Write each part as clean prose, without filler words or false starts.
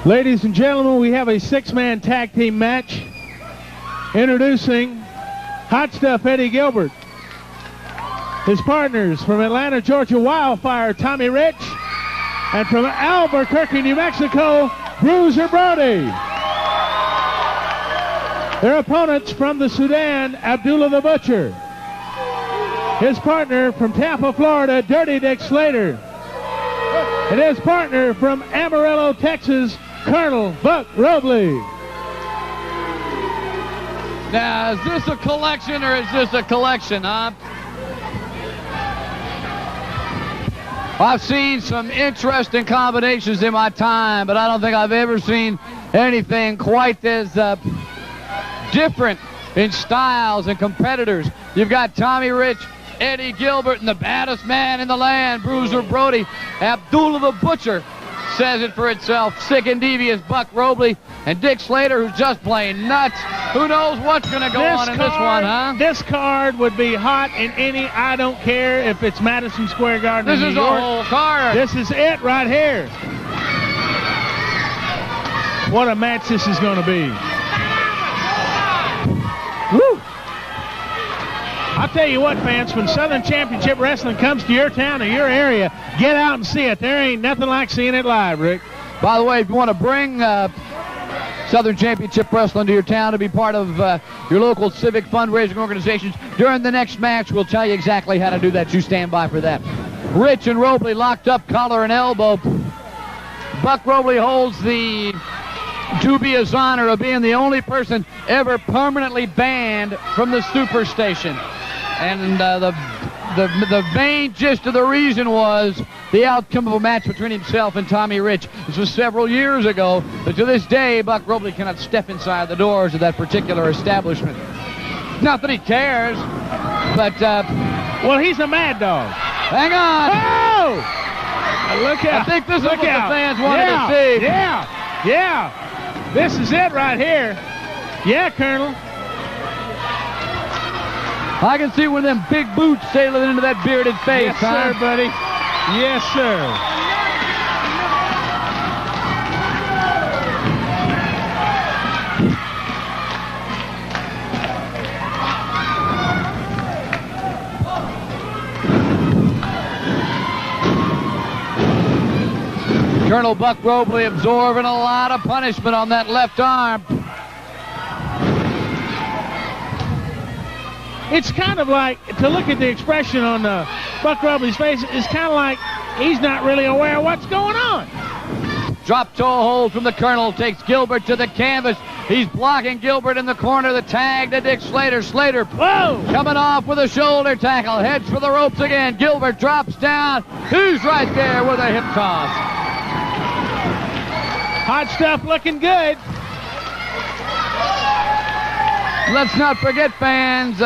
Ladies and gentlemen, we have a six-man tag team match. Introducing Hot Stuff Eddiegilbert. His partners from Atlanta, Georgia, Wildfire, Tommy Rich. And from Albuquerque, New Mexico, Bruiser Brody. Their opponents from the Sudan, Abdullah the Butcher. His partner from Tampa, Florida, Dirty Dickslater. And his partner from Amarillo, Texas, Colonel Buckrobley. Now, is this a collection or is this a collection, huh? I've seen some interesting combinations in my time, but I don't think I've ever seen anything quite as different in styles and competitors. You've got Tommy Rich, Eddiegilbert, and the baddest man in the land, Bruiser Brody. Abdullah the Butcher says it for itself. Sick and devious Buckrobley, and Dickslater, who's just plain nuts. Who knows what's going to go on in this one, huh? This card would be hot in any, I don't care if it's Madison Square Garden in New York. This is a whole card. This is it right here. What a match this is going to be. Woo! I'll tell you what, fans, when Southern Championship Wrestling comes to your town or your area, get out and see it. There ain't nothing like seeing it live, Rick. By the way, if you want to bring Southern Championship Wrestling to your town to be part of your local civic fundraising organizations, during the next match, we'll tell you exactly how to do that. You stand by for that. Rich and Robley locked up, collar and elbow. Buckrobley holds the dubious honor of being the only person ever permanently banned from the Superstation. And the main gist of the reason was the outcome of a match between himself and Tommy Rich. This was several years ago, but to this day, Buckrobley cannot step inside the doors of that particular establishment. Not that he cares, but... well, he's a mad dog. Hang on! Oh! Look out! I think this is what the fans wanted to see. Yeah! This is it right here. Yeah, Colonel. I can see one of them big boots sailing into that bearded face. Yes, sir, buddy. Yes, sir. Colonel Buckrobley absorbing a lot of punishment on that left arm. It's kind of like, to look at the expression on Buckrobley's face, it's kind of like he's not really aware of what's going on. Drop toe hold from the Colonel, takes Gilbert to the canvas. He's blocking Gilbert in the corner. The tag to Dickslater. Slater, whoa, coming off with a shoulder tackle. Heads for the ropes again. Gilbert drops down. Who's right there with a hip toss? Hot Stuff looking good. Let's not forget, fans,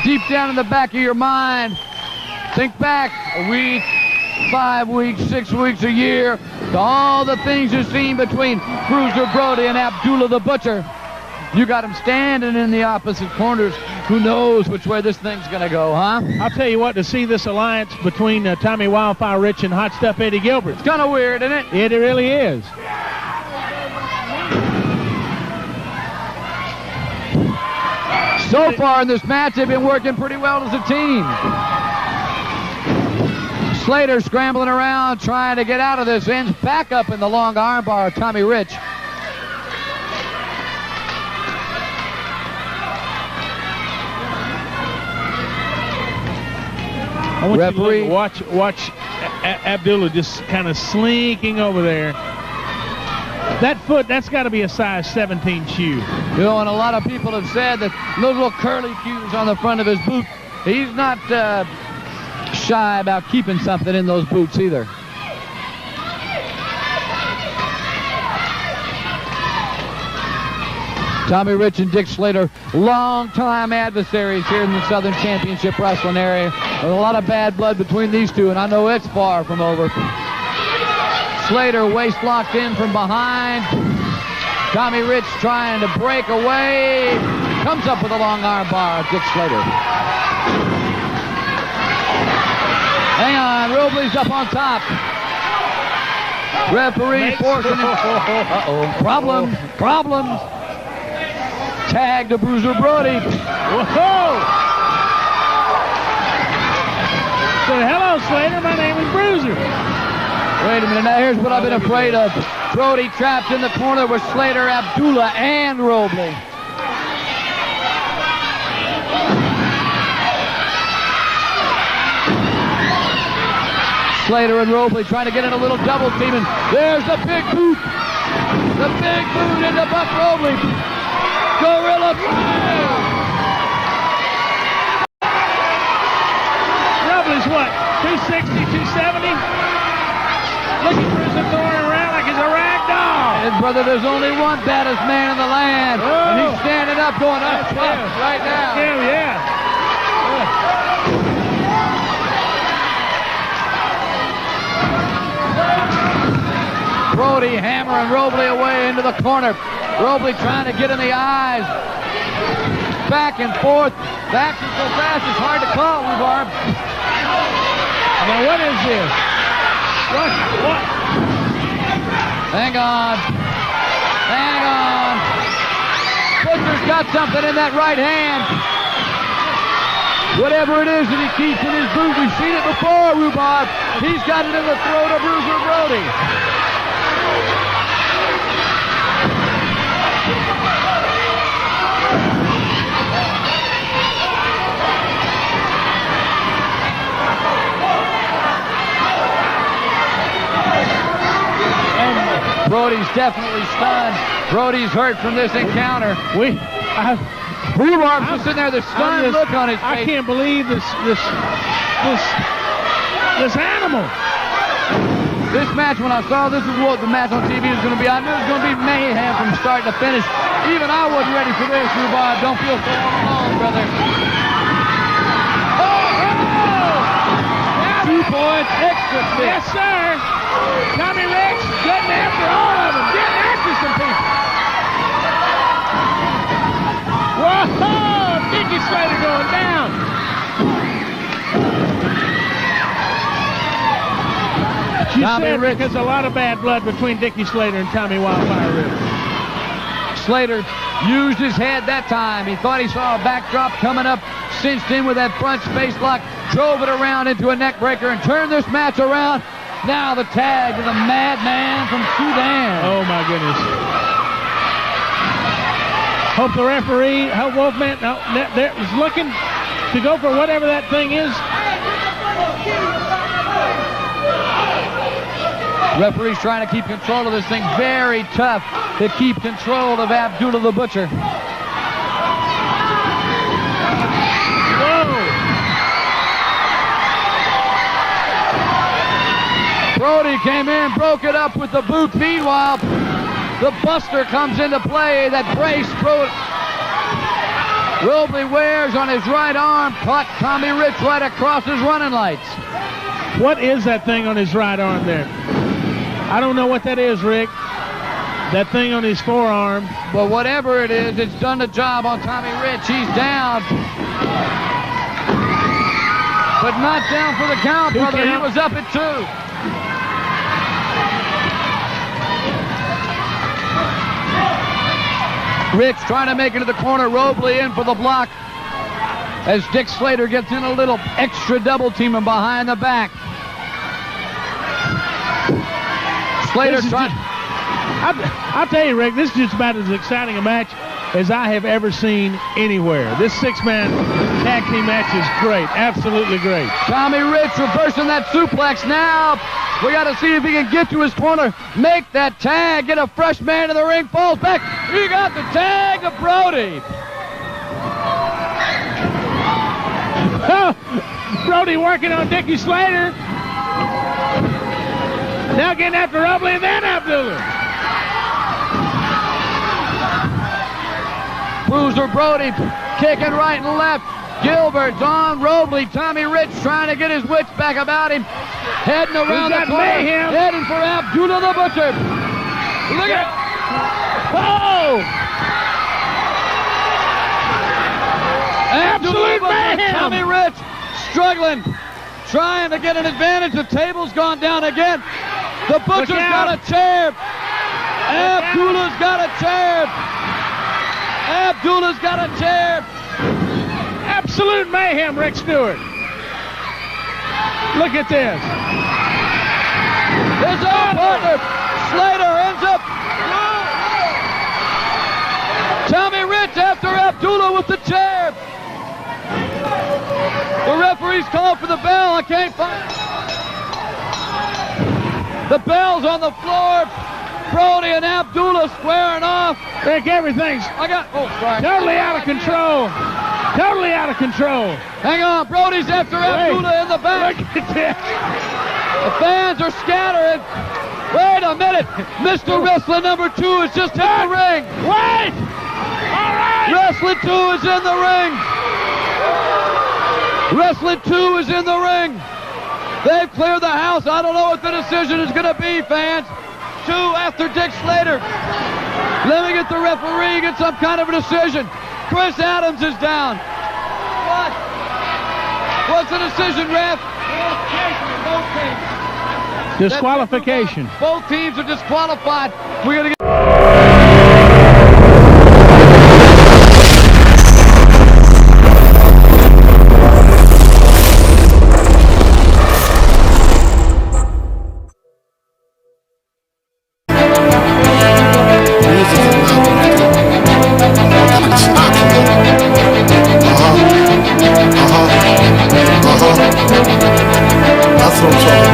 deep down in the back of your mind, think back a week, 5 weeks, 6 weeks, a year, to all the things you've seen between Bruiser Brody and Abdullah the Butcher. You got them standing in the opposite corners. Who knows which way this thing's going to go, huh? I'll tell you what, to see this alliance between Tommy Wildfire Rich and Hot Stuff Eddiegilbert. It's kind of weird, isn't it? It really is. So far in this match, they've been working pretty well as a team. Slater scrambling around, trying to get out of this. Ends back up in the long armbar of Tommy Rich. I want you to watch Abdullah just kind of slinking over there. That foot, that's got to be a size 17 shoe. You know, and a lot of people have said that those little curly cues on the front of his boot, he's not shy about keeping something in those boots either. Tommy Rich and Dickslater, long-time adversaries here in the Southern Championship Wrestling area. There's a lot of bad blood between these two, and I know it's far from over. Slater waist locked in from behind. Tommy Rich trying to break away. Comes up with a long arm bar of Dickslater. Hang on, Robley's up on top. Referee forcing him. Uh-oh. Problems. Tag to Bruiser Brody. Whoa! Said, hello, Slater. My name is Bruiser. Wait a minute. Now, here's what I've been afraid of. Brody trapped in the corner with Slater, Abdullah, and Robley. Slater and Robley trying to get in a little double team, and there's the big boot. The big boot into Buckrobley. Gorilla Press. Robley's what? 260, 270? Looking for his throwing around like he's a rag doll. And brother, there's only one baddest man in the land. And he's standing up, going up right now. Yeah. Brody hammering Robley away into the corner. Robley trying to get in the eyes. Back and forth. Back so fast it's hard to call, Rhubarb. Now what is this? What? Hang on. Butcher's got something in that right hand. Whatever it is that he keeps in his boot, we've seen it before, Rhubarb. He's got it in the throat of Bruiser Brody. Brody's definitely stunned. Brody's hurt from this encounter. Rhubarb's just sitting there, the stunned look on his face. I can't believe this animal. This match, when I saw this was what the match on TV was going to be, I knew it was going to be mayhem from start to finish. Even I wasn't ready for this, Rhubarb. Don't feel so alone, brother. Oh! 2 points, extra 6. Yes, sir. Tommy Ricks getting after all of them, getting after some people. Whoa! Dickslater going down. She said because a lot of bad blood between Dickslater and Tommy Wildfire Ricks. Slater used his head that time. He thought he saw a backdrop coming up, cinched in with that front space lock, drove it around into a neck breaker, and turned this match around. Now the tag to the madman from Sudan. Oh, my goodness. Hope the referee, Wolfman, is looking to go for whatever that thing is. Referee's trying to keep control of this thing. Very tough to keep control of Abdullah the Butcher. Brody came in, broke it up with the boot. Meanwhile, the Buster comes into play. That brace Robley wears on his right arm. Caught Tommy Rich right across his running lights. What is that thing on his right arm there? I don't know what that is, Rick. That thing on his forearm. But whatever it is, it's done the job on Tommy Rich. He's down. But not down for the count, brother. He was up at 2. Rich trying to make it to the corner. Robley in for the block as Dickslater gets in a little extra double team and behind the back. Slater trying. I'll tell you, Rick, this is just about as exciting a match as I have ever seen anywhere. This 6-man tag team match is great. Absolutely great. Tommy Rich reversing that suplex now. We got to see if he can get to his corner, make that tag, get a fresh man in the ring, falls back. He got the tag to Brody. Brody working on Dickslater. Now getting after Robley and then Abdullah. Bruiser Brody kicking right and left. Gilbert's on Robley. Tommy Rich trying to get his wits back about him. Heading around the corner. Mayhem. Heading for Abdullah the Butcher. Look at. Oh! Absolute mayhem. Tommy Rich struggling. Trying to get an advantage. The table's gone down again. The Butcher's got a chair. Abdullah's got a chair. Abdullah's got a chair. Absolute mayhem, Rick Stewart. Look at this. His own partner, Slater, ends up. Tommy Rich after Abdullah with the chair. The referee's called for the bell. I can't find it. The bell's on the floor. Brody and Abdullah squaring off. Rick, everything's totally out of control. Totally out of control. Hang on, Brody's after Abdullah in the back. Look at this. The fans are scattering. Wait a minute. Mr. Wrestling number 2 has just hit the ring. Wait! All right! Wrestling 2 is in the ring. Wrestling 2 is in the ring. They've cleared the house. I don't know what the decision is going to be, fans. 2 after Dickslater. Let me get the referee, get some kind of a decision. Chris Adams is down. What? What's the decision, ref? Disqualification. Both teams are disqualified. We're going to get... That's what I'm talking about.